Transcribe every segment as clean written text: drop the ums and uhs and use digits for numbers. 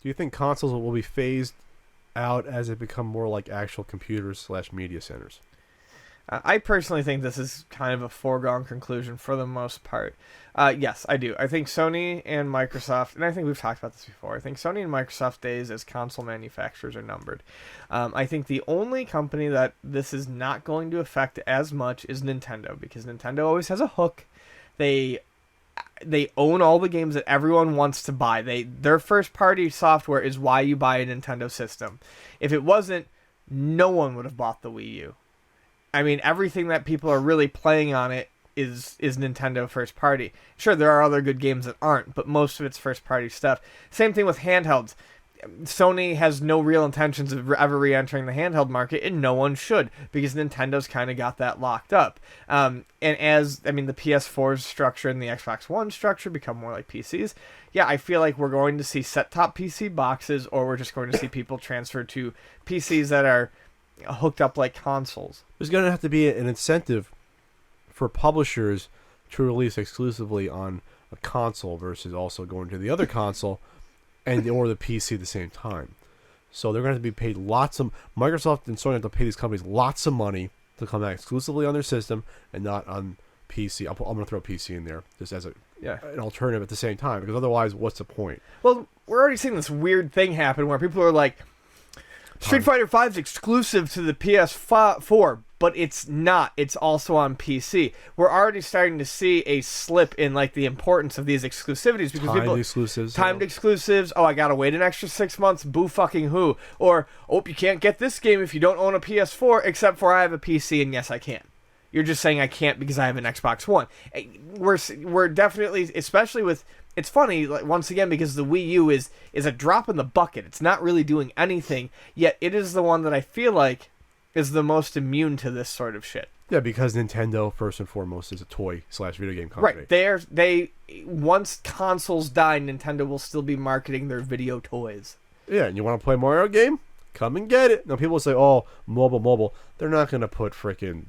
Do you think consoles will be phased out as they become more like actual computers/media centers? I personally think this is kind of a foregone conclusion for the most part. Yes, I do. I think Sony and Microsoft, and I think we've talked about this before, I think Sony and Microsoft days as console manufacturers are numbered. I think the only company that this is not going to affect as much is Nintendo, because Nintendo always has a hook. They own all the games that everyone wants to buy. Their first party software is why you buy a Nintendo system. If it wasn't, no one would have bought the Wii U. I mean, everything that people are really playing on it is Nintendo first party. Sure, there are other good games that aren't, but most of it's first party stuff. Same thing with handhelds. Sony has no real intentions of ever re-entering the handheld market, and no one should, because Nintendo's kind of got that locked up. And as, I mean, the PS4's structure and the Xbox One structure become more like PCs, yeah, I feel like we're going to see set-top PC boxes, or we're just going to see people transfer to PCs that are hooked up like consoles. There's going to have to be an incentive for publishers to release exclusively on a console versus also going to the other console or the PC at the same time. So they're going to be paid Microsoft and Sony have to pay these companies lots of money to come out exclusively on their system and not on PC. I'm going to throw PC in there just as an alternative at the same time, because otherwise, what's the point? Well, we're already seeing this weird thing happen where people are like, Street Fighter V is exclusive to the PS4, but it's not. It's also on PC. We're already starting to see a slip in like the importance of these exclusivities, because timed exclusives. Oh, I gotta wait an extra 6 months. Boo fucking who? Or you can't get this game if you don't own a PS4, except for I have a PC, and yes, I can. You're just saying I can't because I have an Xbox One. We're definitely, especially with. It's funny, like, once again, because the Wii U is a drop in the bucket. It's not really doing anything, yet it is the one that I feel like is the most immune to this sort of shit. Yeah, because Nintendo, first and foremost, is a toy/video game company. Right. Once consoles die, Nintendo will still be marketing their video toys. Yeah, and you want to play a Mario game? Come and get it. Now, people say, oh, mobile. They're not going to put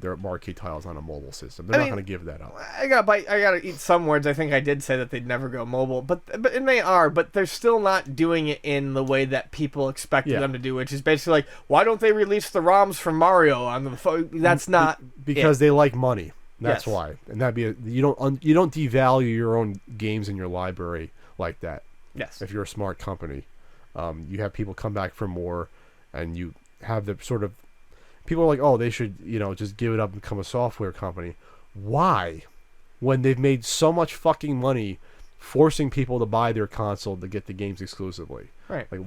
their marquee titles on a mobile system. They're not going to give that up. I gotta eat some words. I think I did say that they'd never go mobile, and they are, but they're still not doing it in the way that people expected them to do, which is basically like, why don't they release the ROMs from Mario on the phone? That's not because they like money. That's why. And you don't devalue your own games in your library like that. Yes. If you're a smart company, you have people come back for more. And you have the sort of people are like, oh, they should, just give it up and become a software company. Why? When they've made so much fucking money forcing people to buy their console to get the games exclusively. Right. Like,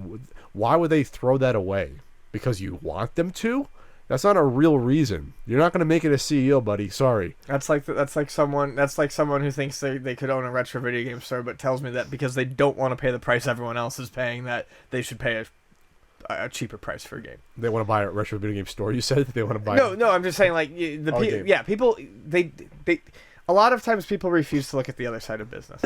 why would they throw that away? Because you want them to? That's not a real reason. You're not going to make it a CEO, buddy. Sorry. That's like someone who thinks they could own a retro video game store, but tells me that because they don't want to pay the price everyone else is paying, that they should pay a cheaper price for a game. They want to buy a retro video game store. You said they want to buy. No. I'm just saying, like people. They a lot of times people refuse to look at the other side of business.